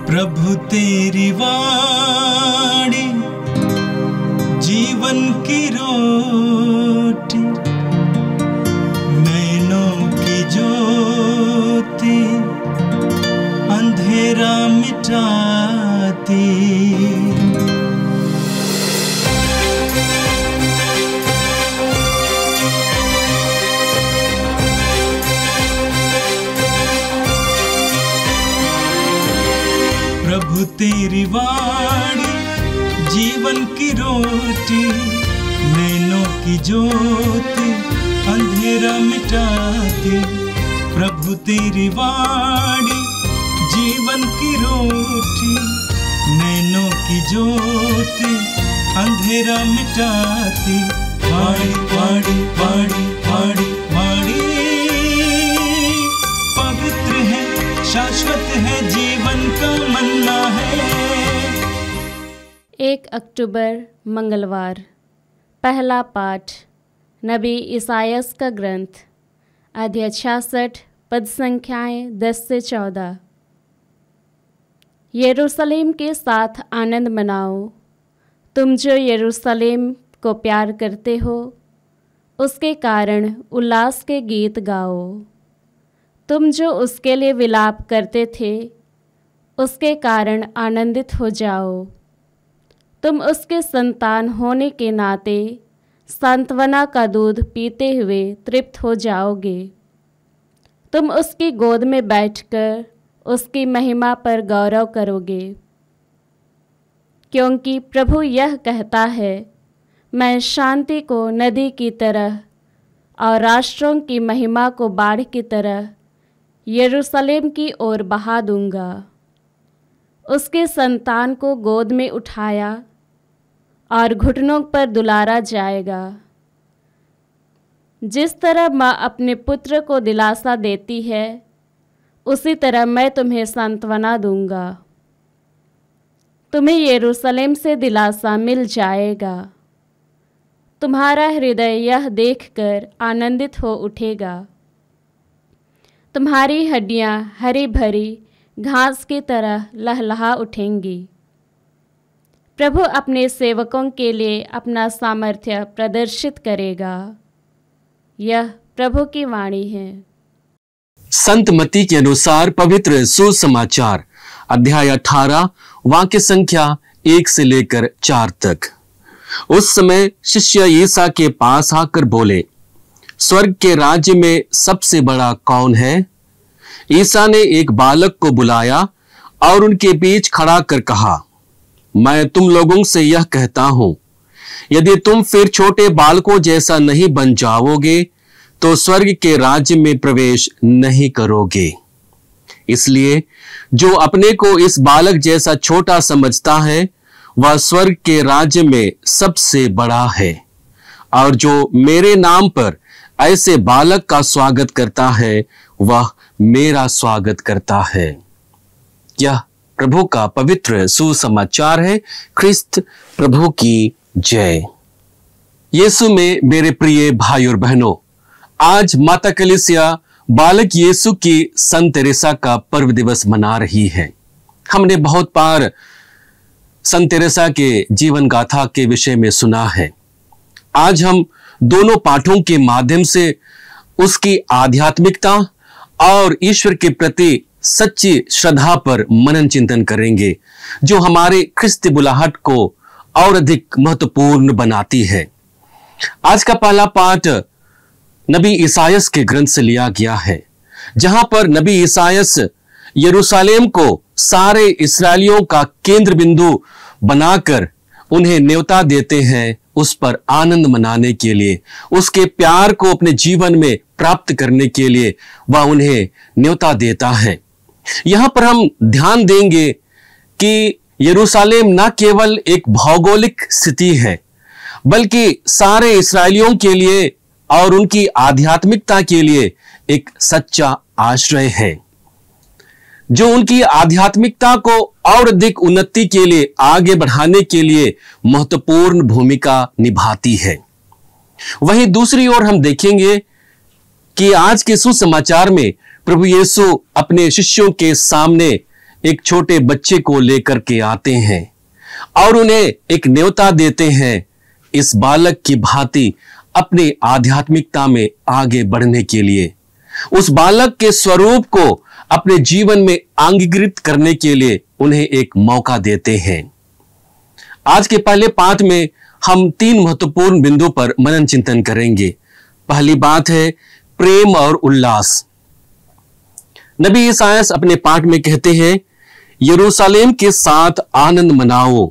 प्रभु तेरी वाणी जीवन की रोटी, नैनों की ज्योति अंधेरा मिटाती। प्रभु तेरी वाणी जीवन की रोटी, नैनों की ज्योति अंधेरा मिटाती। प्रभु तेरी वाणी जीवन की रोटी, नैनों की ज्योति अंधेरा मिटाती। वाणी वाणी वाणी वाणी वाणी पवित्र है, शाश्वत है, जीवन का मन्ना है। 1 अक्टूबर मंगलवार। पहला पाठ नबी इसायास का ग्रंथ, अध्याय 66, पद संख्याएं 10 से 14। यरूशलेम के साथ आनंद मनाओ, तुम जो यरूशलेम को प्यार करते हो, उसके कारण उल्लास के गीत गाओ। तुम जो उसके लिए विलाप करते थे, उसके कारण आनंदित हो जाओ। तुम उसके संतान होने के नाते सांत्वना का दूध पीते हुए तृप्त हो जाओगे। तुम उसकी गोद में बैठकर उसकी महिमा पर गौरव करोगे, क्योंकि प्रभु यह कहता है, मैं शांति को नदी की तरह और राष्ट्रों की महिमा को बाढ़ की तरह यरूशलेम की ओर बहा दूंगा। उसके संतान को गोद में उठाया और घुटनों पर दुलारा जाएगा। जिस तरह माँ अपने पुत्र को दिलासा देती है, उसी तरह मैं तुम्हें सांत्वना दूंगा। तुम्हें यरूशलेम से दिलासा मिल जाएगा। तुम्हारा हृदय यह देखकर आनंदित हो उठेगा। तुम्हारी हड्डियाँ हरी भरी घास की तरह लहलहा उठेंगी। प्रभु अपने सेवकों के लिए अपना सामर्थ्य प्रदर्शित करेगा। यह प्रभु की वाणी है। संत मत्ती के अनुसार पवित्र सुसमाचार, अध्याय 18, वाक्य संख्या 1 से लेकर 4 तक। उस समय शिष्य ईसा के पास आकर बोले, स्वर्ग के राज्य में सबसे बड़ा कौन है? ईसा ने एक बालक को बुलाया और उनके बीच खड़ा कर कहा, मैं तुम लोगों से यह कहता हूं, यदि तुम फिर छोटे बालकों जैसा नहीं बन जाओगे तो स्वर्ग के राज्य में प्रवेश नहीं करोगे। इसलिए जो अपने को इस बालक जैसा छोटा समझता है, वह स्वर्ग के राज्य में सबसे बड़ा है। और जो मेरे नाम पर ऐसे बालक का स्वागत करता है, वह मेरा स्वागत करता है। यह प्रभु का पवित्र सुसमाचार है। ख्रिस्त प्रभु की जय। यीशु में मेरे प्रिय भाई और बहनों, आज माता कलीसिया बालक यीशु की संत तेरेसा का पर्व दिवस मना रही है। हमने बहुत बार संत तेरेसा के जीवन गाथा के विषय में सुना है। आज हम दोनों पाठों के माध्यम से उसकी आध्यात्मिकता और ईश्वर के प्रति सच्ची श्रद्धा पर मनन चिंतन करेंगे, जो हमारे ख्रिस्ती बुलाहट को और अधिक महत्वपूर्ण बनाती है। आज का पहला पाठ नबी इसायास के ग्रंथ से लिया गया है, जहां पर नबी इसायास यरूशलेम को सारे इस्राएलियों का केंद्र बिंदु बनाकर उन्हें न्योता देते हैं, उस पर आनंद मनाने के लिए, उसके प्यार को अपने जीवन में प्राप्त करने के लिए वह उन्हें न्योता देता है। यहां पर हम ध्यान देंगे कि यरूशलेम न केवल एक भौगोलिक स्थिति है, बल्कि सारे इस्राएलियों के लिए और उनकी आध्यात्मिकता के लिए एक सच्चा आश्रय है, जो उनकी आध्यात्मिकता को और अधिक उन्नति के लिए आगे बढ़ाने के लिए महत्वपूर्ण भूमिका निभाती है। वहीं दूसरी ओर हम देखेंगे कि आज के सुसमाचार में प्रभु यीशु अपने शिष्यों के सामने एक छोटे बच्चे को लेकर के आते हैं और उन्हें एक न्योता देते हैं इस बालक की भांति अपनी आध्यात्मिकता में आगे बढ़ने के लिए, उस बालक के स्वरूप को अपने जीवन में अंगीकृत करने के लिए उन्हें एक मौका देते हैं। आज के पहले पाठ में हम 3 महत्वपूर्ण बिंदु पर मनन चिंतन करेंगे। पहली बात है प्रेम और उल्लास। नबी ईसाया अपने पाठ में कहते हैं, यरूशलेम के साथ आनंद मनाओ,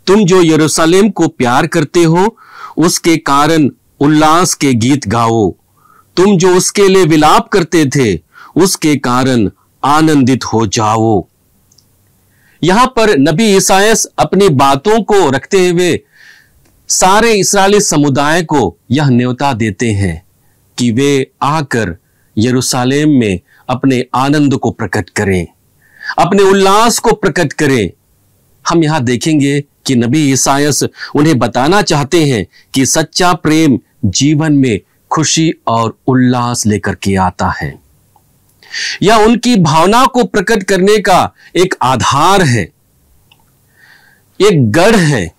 तुम जो यरूशलेम को प्यार करते हो उसके कारण उल्लास के गीत गाओ, तुम जो उसके लिए विलाप करते थे उसके कारण आनंदित हो जाओ। यहां पर नबी ईसाया अपनी बातों को रखते हुए सारे इस्राएली समुदाय को यह न्योता देते हैं कि वे आकर यरूशलेम में अपने आनंद को प्रकट करें, अपने उल्लास को प्रकट करें। हम यहां देखेंगे कि नबी ईसाया उन्हें बताना चाहते हैं कि सच्चा प्रेम जीवन में खुशी और उल्लास लेकर के आता है। यह उनकी भावना को प्रकट करने का एक आधार है, एक गढ़ है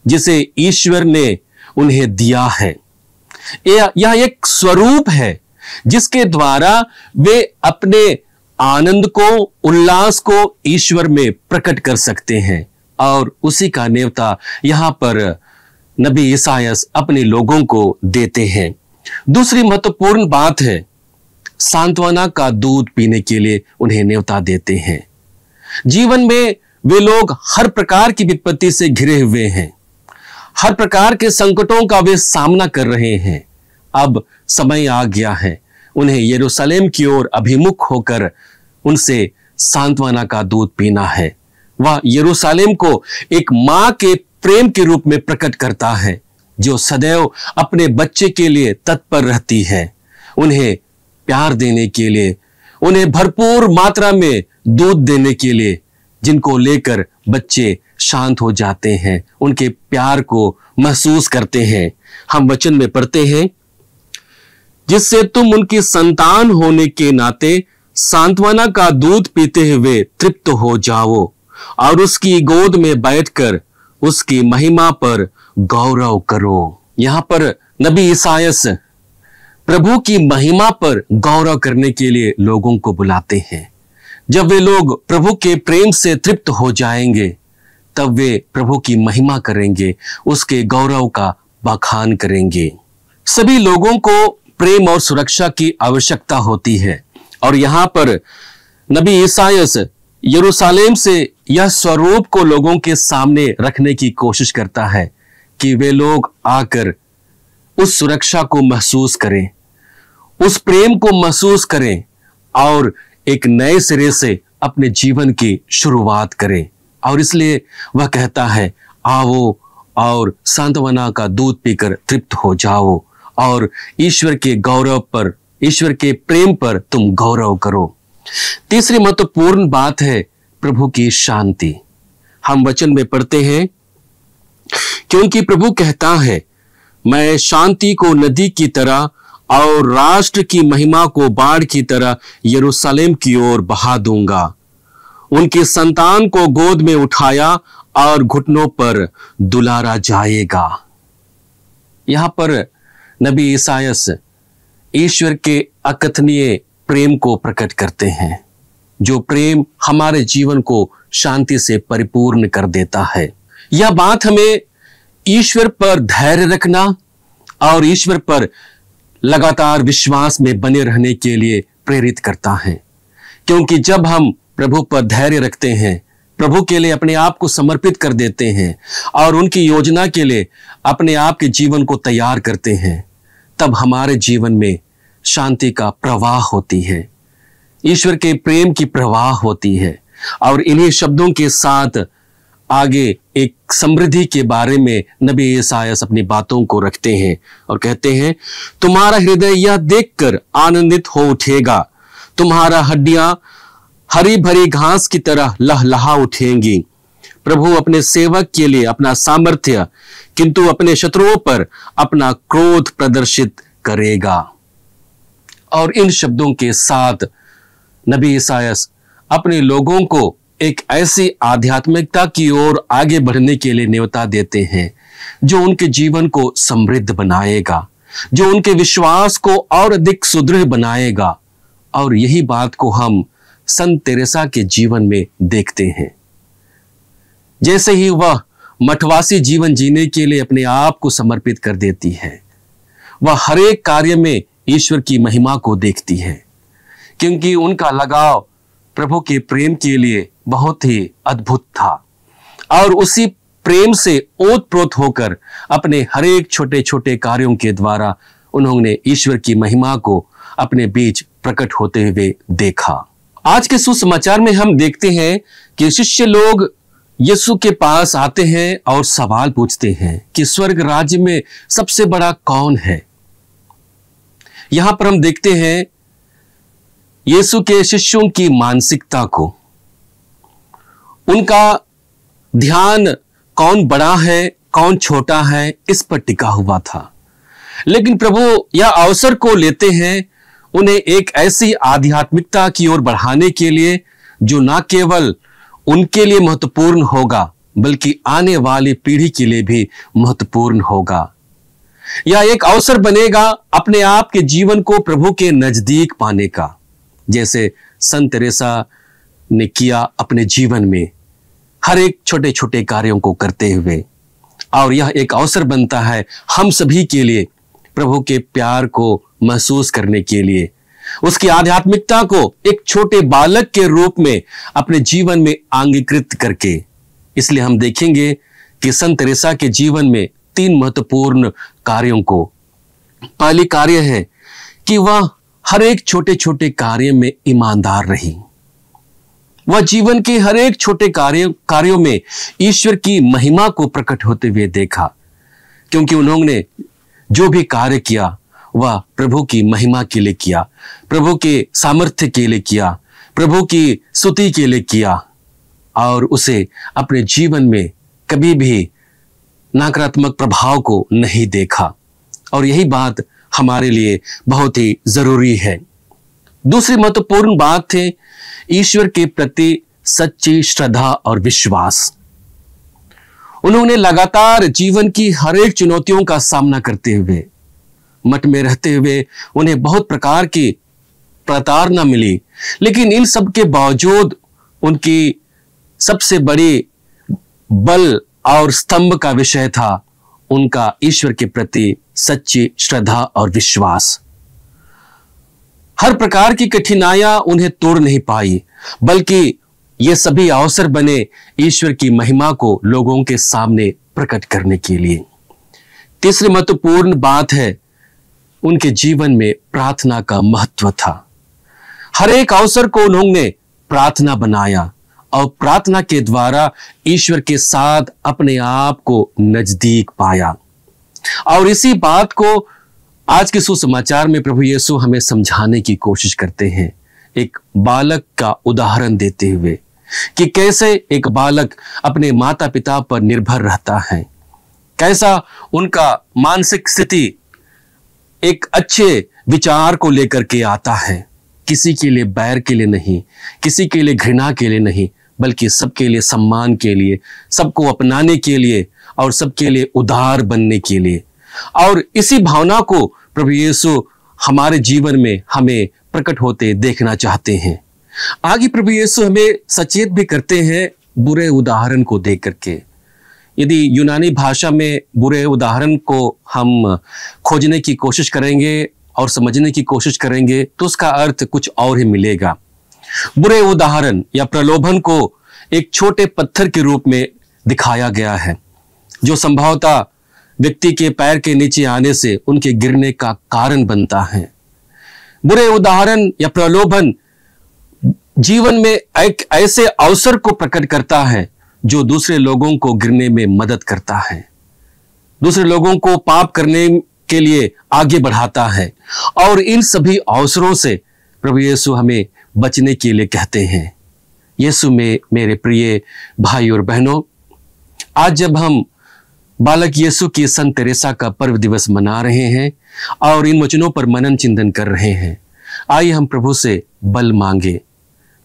जिसे ईश्वर ने उन्हें दिया है। यह एक स्वरूप है जिसके द्वारा वे अपने आनंद को, उल्लास को ईश्वर में प्रकट कर सकते हैं और उसी का न्योता यहां पर नबी ईसाया अपने लोगों को देते हैं। दूसरी महत्वपूर्ण बात है सांत्वना का दूध पीने के लिए उन्हें न्योता देते हैं। जीवन में वे लोग हर प्रकार की विपत्ति से घिरे हुए हैं, हर प्रकार के संकटों का वे सामना कर रहे हैं। अब समय आ गया है उन्हें यरूशलेम की ओर अभिमुख होकर उनसे सांत्वना का दूध पीना है। वह यरूशलेम को एक मां के प्रेम के रूप में प्रकट करता है जो सदैव अपने बच्चे के लिए तत्पर रहती है, उन्हें प्यार देने के लिए, उन्हें भरपूर मात्रा में दूध देने के लिए, जिनको लेकर बच्चे शांत हो जाते हैं, उनके प्यार को महसूस करते हैं। हम वचन में पढ़ते हैं, जिससे तुम उनकी संतान होने के नाते सांत्वना का दूध पीते हुए तृप्त हो जाओ और उसकी गोद में बैठकर उसकी महिमा पर गौरव करो। यहां पर नबी ईसाया प्रभु की महिमा पर गौरव करने के लिए लोगों को बुलाते हैं। जब वे लोग प्रभु के प्रेम से तृप्त हो जाएंगे तब वे प्रभु की महिमा करेंगे, उसके गौरव का बखान करेंगे। सभी लोगों को प्रेम और सुरक्षा की आवश्यकता होती है और यहां पर नबी ईसाया यरूशलेम से यह स्वरूप को लोगों के सामने रखने की कोशिश करता है कि वे लोग आकर उस सुरक्षा को महसूस करें, उस प्रेम को महसूस करें और एक नए सिरे से अपने जीवन की शुरुआत करें। और इसलिए वह कहता है, आओ और सांत्वना का दूध पीकर तृप्त हो जाओ और ईश्वर के गौरव पर, ईश्वर के प्रेम पर तुम गौरव करो। तीसरी महत्वपूर्ण बात है प्रभु की शांति। हम वचन में पढ़ते हैं, क्योंकि प्रभु कहता है, मैं शांति को नदी की तरह और राष्ट्र की महिमा को बाढ़ की तरह यरूशलेम की ओर बहा दूंगा। उनकी संतान को गोद में उठाया और घुटनों पर दुलारा जाएगा। यहां पर नबी ईसाया ईश्वर के अकथनीय प्रेम को प्रकट करते हैं, जो प्रेम हमारे जीवन को शांति से परिपूर्ण कर देता है। यह बात हमें ईश्वर पर धैर्य रखना और ईश्वर पर लगातार विश्वास में बने रहने के लिए प्रेरित करता है, क्योंकि जब हम प्रभु पर धैर्य रखते हैं, प्रभु के लिए अपने आप को समर्पित कर देते हैं और उनकी योजना के लिए अपने आप के जीवन को तैयार करते हैं, तब हमारे जीवन में शांति का प्रवाह होती है, ईश्वर के प्रेम की प्रवाह होती है। और इन्हीं शब्दों के साथ आगे एक समृद्धि के बारे में नबी ईसाया अपनी बातों को रखते हैं और कहते हैं, तुम्हारा हृदय यह देखकर आनंदित हो उठेगा, तुम्हारा हड्डियां हरी भरी घास की तरह लहलहा उठेंगी। प्रभु अपने सेवक के लिए अपना सामर्थ्य, किंतु अपने शत्रुओं पर अपना क्रोध प्रदर्शित करेगा। और इन शब्दों के साथ नबी ईसाया अपने लोगों को एक ऐसी आध्यात्मिकता की ओर आगे बढ़ने के लिए न्योता देते हैं जो उनके जीवन को समृद्ध बनाएगा, जो उनके विश्वास को और अधिक सुदृढ़ बनाएगा। और यही बात को हम संत तेरेसा के जीवन में देखते हैं। जैसे ही वह मठवासी जीवन जीने के लिए अपने आप को समर्पित कर देती है, वह हर एक कार्य में ईश्वर की महिमा को देखती है, क्योंकि उनका लगाव प्रभु के प्रेम के लिए बहुत ही अद्भुत था। और उसी प्रेम से ओतप्रोत होकर अपने हर एक छोटे छोटे कार्यों के द्वारा उन्होंने ईश्वर की महिमा को अपने बीच प्रकट होते हुए देखा। आज के सुसमाचार में हम देखते हैं कि शिष्य लोग यीशु के पास आते हैं और सवाल पूछते हैं कि स्वर्ग राज्य में सबसे बड़ा कौन है। यहां पर हम देखते हैं यीशु के शिष्यों की मानसिकता को, उनका ध्यान कौन बड़ा है कौन छोटा है इस पर टिका हुआ था। लेकिन प्रभु यह अवसर को लेते हैं उन्हें एक ऐसी आध्यात्मिकता की ओर बढ़ाने के लिए जो न केवल उनके लिए महत्वपूर्ण होगा बल्कि आने वाली पीढ़ी के लिए भी महत्वपूर्ण होगा। यह एक अवसर बनेगा अपने आप के जीवन को प्रभु के नजदीक पाने का, जैसे संत तेरेसा ने किया अपने जीवन में हर एक छोटे छोटे कार्यों को करते हुए। और यह एक अवसर बनता है हम सभी के लिए प्रभु के प्यार को महसूस करने के लिए, उसकी आध्यात्मिकता को एक छोटे बालक के रूप में अपने जीवन में आंगीकृत करके। इसलिए हम देखेंगे कि संत तेरेसा के जीवन में 3 महत्वपूर्ण कार्यों को, पहली कार्य है कि वह हर एक छोटे छोटे कार्य में ईमानदार रही। वह जीवन के हर एक छोटे कार्यों में ईश्वर की महिमा को प्रकट होते हुए देखा, क्योंकि उन्होंने जो भी कार्य किया वह प्रभु की महिमा के लिए किया, प्रभु के सामर्थ्य के लिए किया, प्रभु की स्तुति के लिए किया, और उसे अपने जीवन में कभी भी नकारात्मक प्रभाव को नहीं देखा। और यही बात हमारे लिए बहुत ही जरूरी है। दूसरी महत्वपूर्ण बात है ईश्वर के प्रति सच्ची श्रद्धा और विश्वास। उन्होंने लगातार जीवन की हर एक चुनौतियों का सामना करते हुए, मठ में रहते हुए उन्हें बहुत प्रकार की प्रताड़ना मिली, लेकिन इन सब के बावजूद उनकी सबसे बड़ी बल और स्तंभ का विषय था उनका ईश्वर के प्रति सच्ची श्रद्धा और विश्वास। हर प्रकार की कठिनाइयां उन्हें तोड़ नहीं पाई, बल्कि ये सभी अवसर बने ईश्वर की महिमा को लोगों के सामने प्रकट करने के लिए। तीसरी महत्वपूर्ण बात है उनके जीवन में प्रार्थना का महत्व था। हर एक अवसर को उन्होंने प्रार्थना बनाया और प्रार्थना के द्वारा ईश्वर के साथ अपने आप को नजदीक पाया। और इसी बात को आज के सुसमाचार में प्रभु यीशु हमें समझाने की कोशिश करते हैं, एक बालक का उदाहरण देते हुए कि कैसे एक बालक अपने माता पिता पर निर्भर रहता है, कैसा उनका मानसिक स्थिति एक अच्छे विचार को लेकर के आता है, किसी के लिए बैर के लिए नहीं, किसी के लिए घृणा के लिए नहीं, बल्कि सबके लिए सम्मान के लिए, सबको अपनाने के लिए और सबके लिए उदार बनने के लिए। और इसी भावना को प्रभु यीशु हमारे जीवन में हमें प्रकट होते देखना चाहते हैं। आगे प्रभु यीशु हमें सचेत भी करते हैं बुरे उदाहरण को देख करके। यदि यूनानी भाषा में बुरे उदाहरण को हम खोजने की कोशिश करेंगे और समझने की कोशिश करेंगे तो उसका अर्थ कुछ और ही मिलेगा। बुरे उदाहरण या प्रलोभन को एक छोटे पत्थर के रूप में दिखाया गया है, जो संभवतः व्यक्ति के पैर के नीचे आने से उनके गिरने का कारण बनता है। बुरे उदाहरण या प्रलोभन जीवन में एक ऐसे अवसर को प्रकट करता है जो दूसरे लोगों को गिरने में मदद करता है, दूसरे लोगों को पाप करने के लिए आगे बढ़ाता है। और इन सभी अवसरों से प्रभु यीशु हमें बचने के लिए कहते हैं। यीशु में मेरे प्रिय भाई और बहनों, आज जब हम बालक यीशु की संत तेरेसा का पर्व दिवस मना रहे हैं और इन वचनों पर मनन चिंतन कर रहे हैं, आइए हम प्रभु से बल मांगे,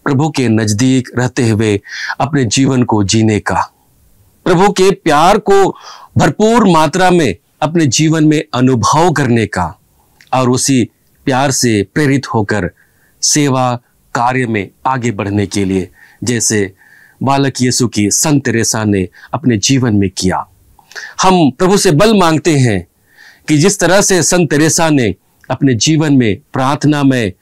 प्रभु के नजदीक रहते हुए अपने जीवन को जीने का, प्रभु के प्यार को भरपूर मात्रा में अपने जीवन में अनुभव करने का और उसी प्यार से प्रेरित होकर सेवा कार्य में आगे बढ़ने के लिए, जैसे बालक यीशु की संत तेरेसा ने अपने जीवन में किया। हम प्रभु से बल मांगते हैं कि जिस तरह से संत तेरेसा ने अपने जीवन में प्रार्थना में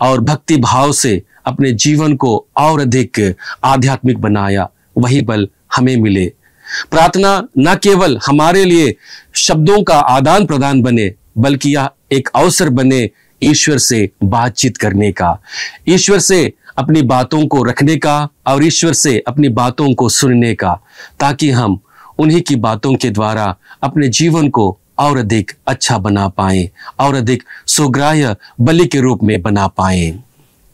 और भक्ति भाव से अपने जीवन को और अधिक आध्यात्मिक बनाया, वही बल हमें मिले। प्रार्थना न केवल हमारे लिए शब्दों का आदान प्रदान बने, बल्कि यह एक अवसर बने ईश्वर से बातचीत करने का, ईश्वर से अपनी बातों को रखने का और ईश्वर से अपनी बातों को सुनने का, ताकि हम उन्हीं की बातों के द्वारा अपने जीवन को और अधिक अच्छा बना पाएं और अधिक सुग्राह्य बलि के रूप में बना पाएं।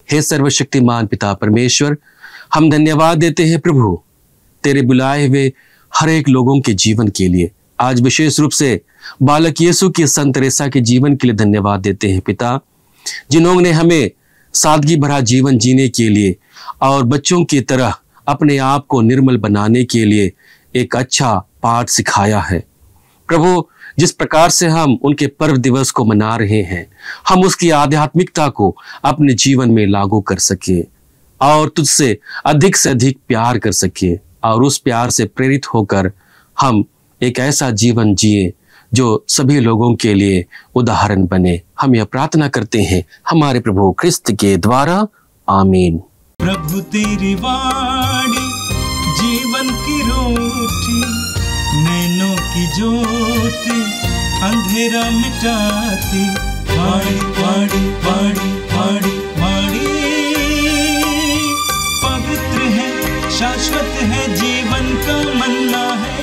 हे सर्वशक्तिमान पिता परमेश्वर, हम धन्यवाद देते हैं प्रभु तेरे बुलाए हुए हर एक लोगों के जीवन के लिए। आज विशेष रूप से बालक यीशु की संत तेरेसा के जीवन के लिए धन्यवाद देते हैं पिता, जिन्होंने हमें सादगी भरा जीवन जीने के लिए और बच्चों की तरह अपने आप को निर्मल बनाने के लिए एक अच्छा पाठ सिखाया है। प्रभु, जिस प्रकार से हम उनके पर्व दिवस को मना रहे हैं, हम उसकी आध्यात्मिकता को अपने जीवन में लागू कर सके और तुझसे अधिक से अधिक प्यार कर सके और उस प्यार से प्रेरित होकर हम एक ऐसा जीवन जिए जो सभी लोगों के लिए उदाहरण बने। हम यह प्रार्थना करते हैं हमारे प्रभु ख्रिस्त के द्वारा, आमीन। प्रभु तेरी वाणी जीवन की रोटी, नैनों की ज्योति अंधेरा मिटाती, वाणी वाणी वाणी वाणी वाणी पवित्र है, शाश्वत है, जीवन का मन्ना है।